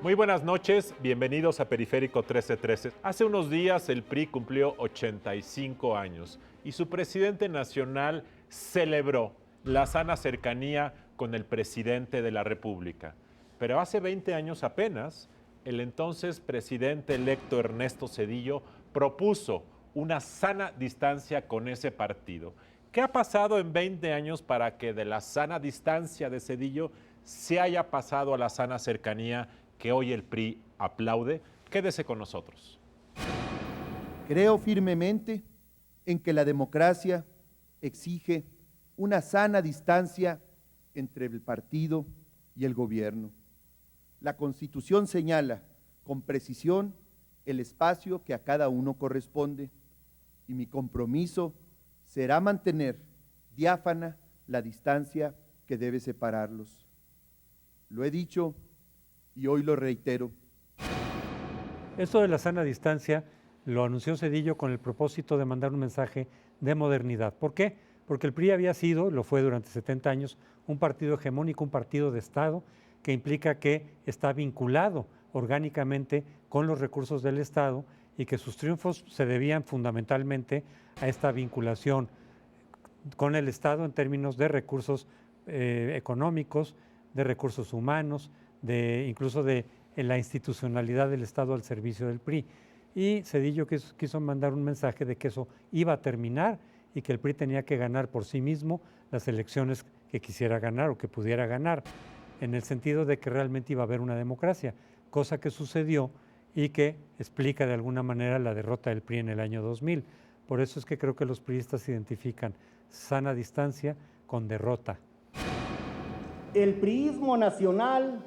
Muy buenas noches, bienvenidos a Periférico 1313. Hace unos días el PRI cumplió 85 años y su presidente nacional celebró la sana cercanía con el presidente de la República. Pero hace 20 años apenas, el entonces presidente electo Ernesto Zedillo propuso una sana distancia con ese partido. ¿Qué ha pasado en 20 años para que de la sana distancia de Zedillo se haya pasado a la sana cercanía que hoy el PRI aplaude? Quédese con nosotros. Creo firmemente en que la democracia exige una sana distancia entre el partido y el gobierno. La Constitución señala con precisión el espacio que a cada uno corresponde y mi compromiso será mantener diáfana la distancia que debe separarlos. Lo he dicho y hoy lo reitero. Esto de la sana distancia lo anunció Zedillo con el propósito de mandar un mensaje de modernidad. ¿Por qué? Porque el PRI había sido, lo fue durante 70 años, un partido hegemónico, un partido de Estado, que implica que está vinculado orgánicamente con los recursos del Estado y que sus triunfos se debían fundamentalmente a esta vinculación con el Estado en términos de recursos económicos, de recursos humanos, incluso de la institucionalidad del Estado al servicio del PRI. Y Zedillo quiso mandar un mensaje de que eso iba a terminar y que el PRI tenía que ganar por sí mismo las elecciones que quisiera ganar o que pudiera ganar, en el sentido de que realmente iba a haber una democracia, cosa que sucedió y que explica de alguna manera la derrota del PRI en el año 2000. Por eso es que creo que los priistas identifican sana distancia con derrota. El priismo nacional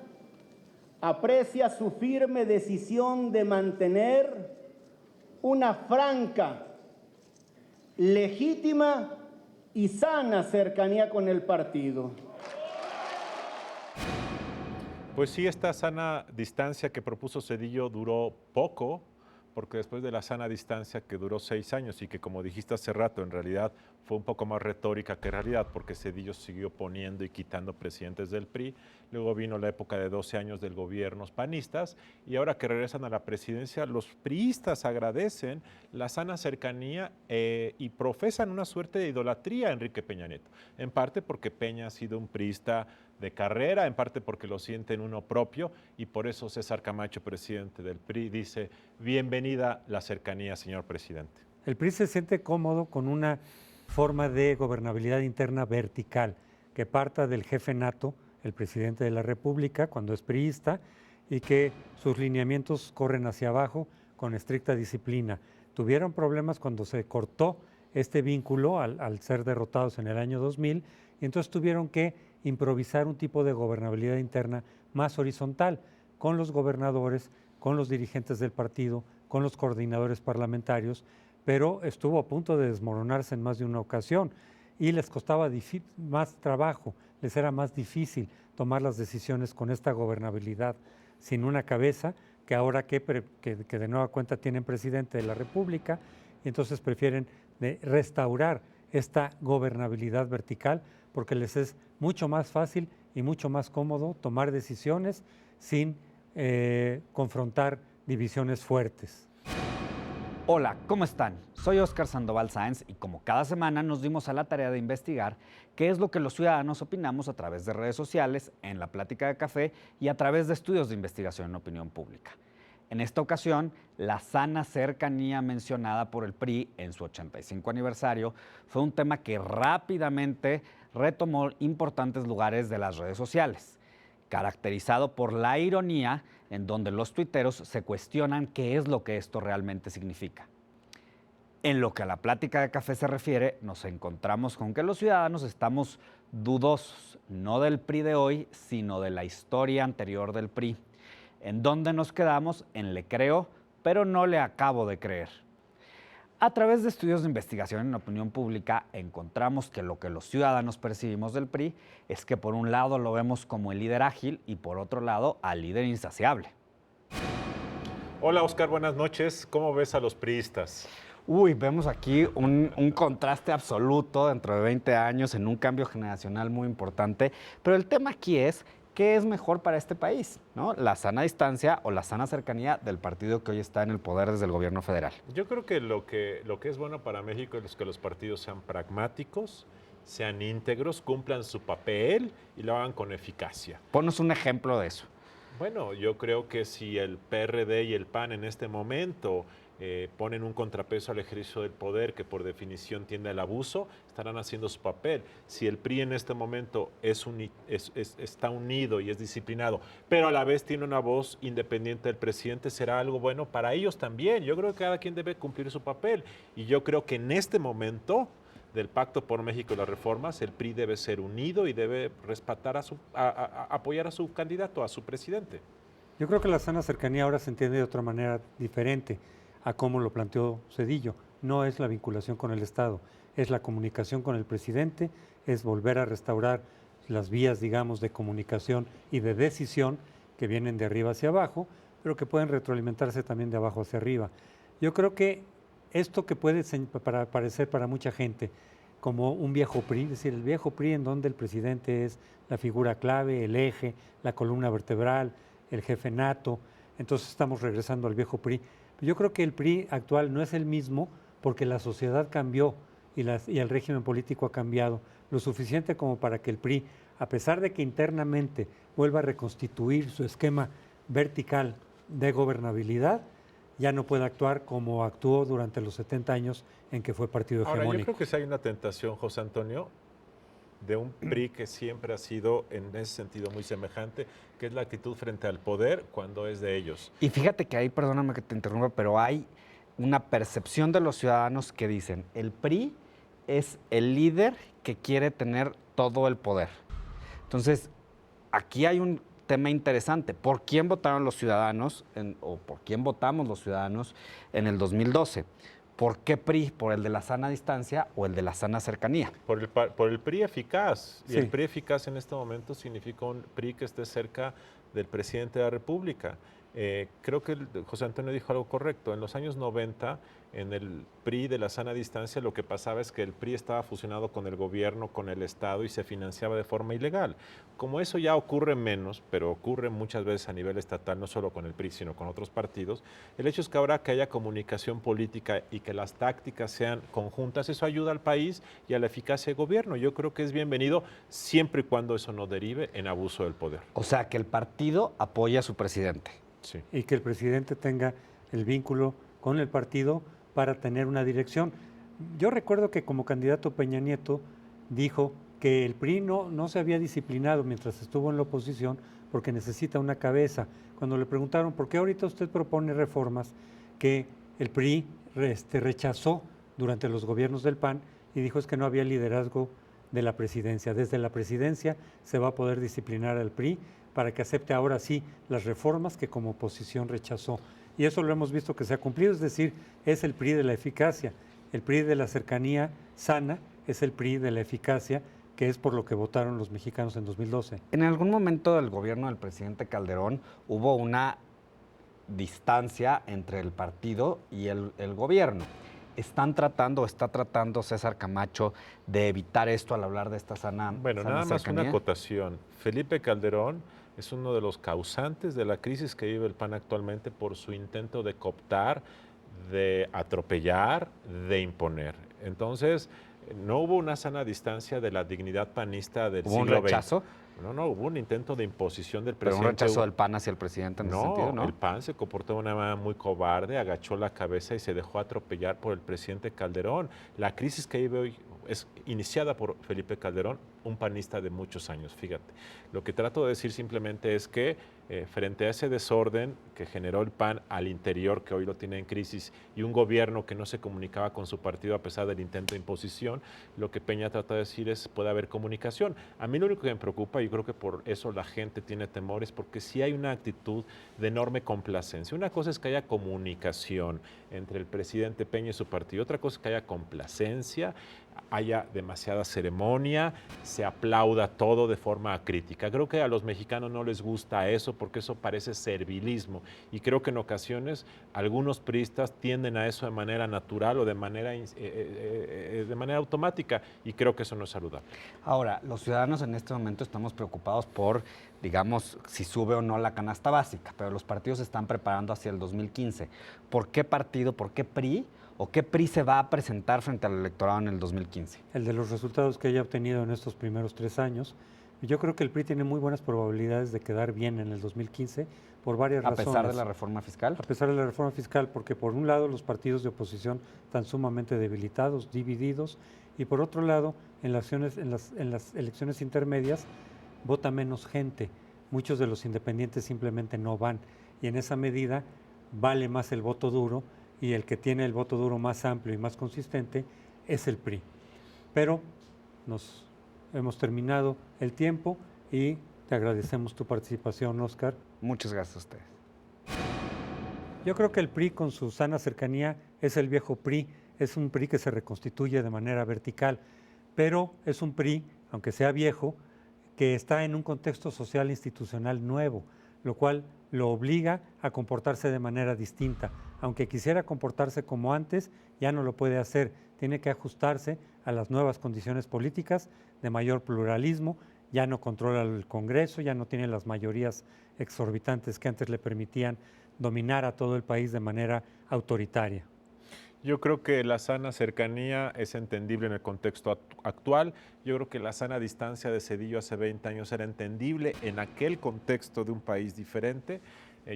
aprecia su firme decisión de mantener una franca, legítima y sana cercanía con el partido. Pues sí, esta sana distancia que propuso Zedillo duró poco, porque después de la sana distancia que duró 6 años y que, como dijiste hace rato, en realidad fue un poco más retórica que realidad, porque Zedillo siguió poniendo y quitando presidentes del PRI. Luego vino la época de 12 años del gobierno panistas y ahora que regresan a la presidencia, los priistas agradecen la sana cercanía y profesan una suerte de idolatría a Enrique Peña Nieto. En parte porque Peña ha sido un priista de carrera, en parte porque lo sienten uno propio y por eso César Camacho, presidente del PRI, dice: bienvenida la cercanía, señor presidente. El PRI se siente cómodo con una forma de gobernabilidad interna vertical que parta del jefe nato, el presidente de la República, cuando es priista, y que sus lineamientos corren hacia abajo con estricta disciplina. Tuvieron problemas cuando se cortó este vínculo al ser derrotados en el año 2000 y entonces tuvieron que improvisar un tipo de gobernabilidad interna más horizontal con los gobernadores, con los dirigentes del partido, con los coordinadores parlamentarios, pero estuvo a punto de desmoronarse en más de una ocasión y les costaba más trabajo, les era más difícil tomar las decisiones con esta gobernabilidad sin una cabeza, que ahora que de nueva cuenta tienen presidente de la República, y entonces prefieren restaurar esta gobernabilidad vertical porque les es mucho más fácil y mucho más cómodo tomar decisiones sin confrontar divisiones fuertes. Hola, ¿cómo están? Soy Óscar Sandoval Sáenz y como cada semana nos dimos a la tarea de investigar qué es lo que los ciudadanos opinamos a través de redes sociales, en la plática de café y a través de estudios de investigación en opinión pública. En esta ocasión, la sana cercanía mencionada por el PRI en su 85 aniversario fue un tema que rápidamente retomó importantes lugares de las redes sociales, caracterizado por la ironía en donde los tuiteros se cuestionan qué es lo que esto realmente significa. En lo que a la plática de café se refiere, nos encontramos con que los ciudadanos estamos dudosos, no del PRI de hoy, sino de la historia anterior del PRI. En donde nos quedamos en le creo, pero no le acabo de creer. A través de estudios de investigación en opinión pública, encontramos que lo que los ciudadanos percibimos del PRI es que por un lado lo vemos como el líder ágil y por otro lado al líder insaciable. Hola, Óscar, buenas noches. ¿Cómo ves a los priistas? Uy, vemos aquí un contraste absoluto dentro de 20 años en un cambio generacional muy importante, pero el tema aquí es qué es mejor para este país, ¿no? La sana distancia o la sana cercanía del partido que hoy está en el poder desde el gobierno federal. Yo creo que lo que es bueno para México es que los partidos sean pragmáticos, sean íntegros, cumplan su papel y lo hagan con eficacia. Ponos un ejemplo de eso. Bueno, yo creo que si el PRD y el PAN en este momento ponen un contrapeso al ejercicio del poder que por definición tiende al abuso, estarán haciendo su papel. Si el PRI en este momento está unido y es disciplinado, pero a la vez tiene una voz independiente del presidente, será algo bueno para ellos también. Yo creo que cada quien debe cumplir su papel. Y yo creo que en este momento del Pacto por México y las reformas, el PRI debe ser unido y debe apoyar a su candidato, a su presidente. Yo creo que la sana cercanía ahora se entiende de otra manera diferente a cómo lo planteó Zedillo. No es la vinculación con el Estado, es la comunicación con el presidente, es volver a restaurar las vías, digamos, de comunicación y de decisión que vienen de arriba hacia abajo, pero que pueden retroalimentarse también de abajo hacia arriba. Yo creo que esto que puede parecer para mucha gente como un viejo PRI, es decir, el viejo PRI en donde el presidente es la figura clave, el eje, la columna vertebral, el jefe nato, entonces estamos regresando al viejo PRI. Yo creo que el PRI actual no es el mismo porque la sociedad cambió y el régimen político ha cambiado lo suficiente como para que el PRI, a pesar de que internamente vuelva a reconstituir su esquema vertical de gobernabilidad, ya no puede actuar como actuó durante los 70 años en que fue partido hegemónico. Ahora, yo creo que sí hay una tentación, José Antonio, de un PRI que siempre ha sido en ese sentido muy semejante, que es la actitud frente al poder cuando es de ellos. Y fíjate que ahí, perdóname que te interrumpa, pero hay una percepción de los ciudadanos que dicen, el PRI es el líder que quiere tener todo el poder. Entonces, aquí hay un tema interesante. ¿Por quién votaron los ciudadanos o por quién votamos los ciudadanos en el 2012? ¿Por qué PRI? ¿Por el de la sana distancia o el de la sana cercanía? Por el PRI eficaz. Y Sí. el PRI eficaz en este momento significa un PRI que esté cerca del presidente de la República. Creo que José Antonio dijo algo correcto. En los años 90, en el PRI de la sana distancia, lo que pasaba es que el PRI estaba fusionado con el gobierno, con el Estado y se financiaba de forma ilegal. Como eso ya ocurre menos, pero ocurre muchas veces a nivel estatal, no solo con el PRI, sino con otros partidos, el hecho es que ahora que haya comunicación política y que las tácticas sean conjuntas, eso ayuda al país y a la eficacia del gobierno. Yo creo que es bienvenido siempre y cuando eso no derive en abuso del poder. O sea, que el partido apoya a su presidente. Sí. Y que el presidente tenga el vínculo con el partido para tener una dirección. Yo recuerdo que como candidato Peña Nieto dijo que el PRI no se había disciplinado mientras estuvo en la oposición porque necesita una cabeza. Cuando le preguntaron por qué ahorita usted propone reformas que el PRI rechazó durante los gobiernos del PAN, y dijo es que no había liderazgo de la presidencia. Desde la presidencia se va a poder disciplinar al PRI para que acepte ahora sí las reformas que como oposición rechazó. Y eso lo hemos visto que se ha cumplido, es decir, es el PRI de la eficacia, el PRI de la cercanía sana, es el PRI de la eficacia, que es por lo que votaron los mexicanos en 2012. En algún momento del gobierno del presidente Calderón hubo una distancia entre el partido y el gobierno. Está tratando César Camacho de evitar esto al hablar de esta sana Bueno, sana nada más cercanía? una acotación. Felipe Calderón es uno de los causantes de la crisis que vive el PAN actualmente por su intento de cooptar, de atropellar, de imponer. Entonces, no hubo una sana distancia de la dignidad panista del ¿Hubo un siglo XX. rechazo? No, hubo un intento de imposición del Pero un presidente. rechazo del PAN hacia el presidente en ese sentido, ¿no? El PAN se comportó de una manera muy cobarde, agachó la cabeza y se dejó atropellar por el presidente Calderón. La crisis que vive hoy es iniciada por Felipe Calderón, un panista de muchos años, fíjate. Lo que trato de decir simplemente es que frente a ese desorden que generó el PAN al interior, que hoy lo tiene en crisis, y un gobierno que no se comunicaba con su partido a pesar del intento de imposición, lo que Peña trata de decir es puede haber comunicación. A mí lo único que me preocupa, y creo que por eso la gente tiene temores, porque sí hay una actitud de enorme complacencia. Una cosa es que haya comunicación entre el presidente Peña y su partido, otra cosa es que haya complacencia, haya demasiada ceremonia, se aplauda todo de forma crítica. Creo que a los mexicanos no les gusta eso porque eso parece servilismo y creo que en ocasiones algunos priistas tienden a eso de manera natural o de manera automática y creo que eso no es saludable. Ahora, los ciudadanos en este momento estamos preocupados por, digamos, si sube o no la canasta básica, pero los partidos se están preparando hacia el 2015. ¿Por qué partido, por qué PRI o qué PRI se va a presentar frente al electorado en el 2015? El de los resultados que haya obtenido en estos primeros 3 años. Yo creo que el PRI tiene muy buenas probabilidades de quedar bien en el 2015 por varias razones. ¿A pesar de la reforma fiscal? A pesar de la reforma fiscal, porque por un lado los partidos de oposición están sumamente debilitados, divididos, y por otro lado, en las elecciones intermedias vota menos gente. Muchos de los independientes simplemente no van, y en esa medida vale más el voto duro, y el que tiene el voto duro más amplio y más consistente es el PRI. Pero nos hemos terminado el tiempo y te agradecemos tu participación, Óscar. Muchas gracias a ustedes. Yo creo que el PRI, con su sana cercanía, es el viejo PRI, es un PRI que se reconstituye de manera vertical, pero es un PRI, aunque sea viejo, que está en un contexto social institucional nuevo, lo cual lo obliga a comportarse de manera distinta. Aunque quisiera comportarse como antes, ya no lo puede hacer. Tiene que ajustarse a las nuevas condiciones políticas de mayor pluralismo. Ya no controla el Congreso, ya no tiene las mayorías exorbitantes que antes le permitían dominar a todo el país de manera autoritaria. Yo creo que la sana cercanía es entendible en el contexto actual. Yo creo que la sana distancia de Zedillo hace 20 años era entendible en aquel contexto de un país diferente.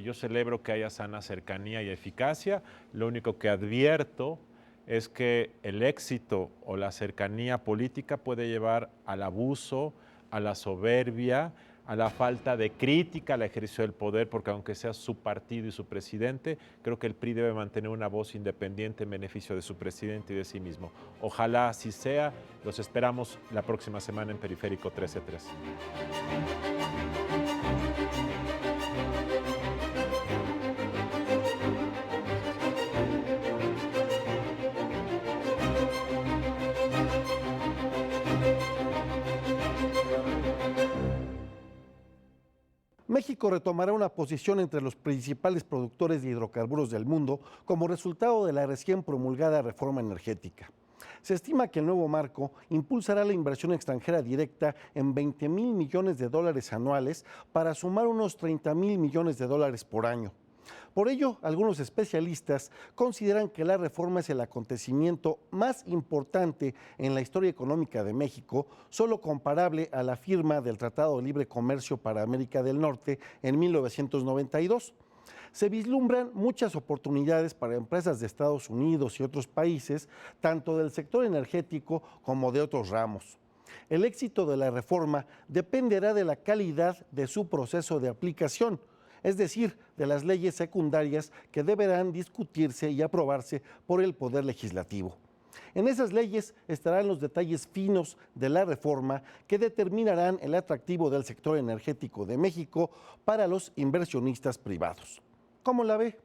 Yo celebro que haya sana cercanía y eficacia. Lo único que advierto es que el éxito o la cercanía política puede llevar al abuso, a la soberbia, a la falta de crítica al ejercicio del poder, porque aunque sea su partido y su presidente, creo que el PRI debe mantener una voz independiente en beneficio de su presidente y de sí mismo. Ojalá así sea. Los esperamos la próxima semana en Periférico 13-3. México retomará una posición entre los principales productores de hidrocarburos del mundo como resultado de la recién promulgada reforma energética. Se estima que el nuevo marco impulsará la inversión extranjera directa en 20,000 millones de dólares anuales para sumar unos 30,000 millones de dólares por año. Por ello, algunos especialistas consideran que la reforma es el acontecimiento más importante en la historia económica de México, solo comparable a la firma del Tratado de Libre Comercio para América del Norte en 1992. Se vislumbran muchas oportunidades para empresas de Estados Unidos y otros países, tanto del sector energético como de otros ramos. El éxito de la reforma dependerá de la calidad de su proceso de aplicación, es decir, de las leyes secundarias que deberán discutirse y aprobarse por el Poder Legislativo. En esas leyes estarán los detalles finos de la reforma que determinarán el atractivo del sector energético de México para los inversionistas privados. ¿Cómo la ve?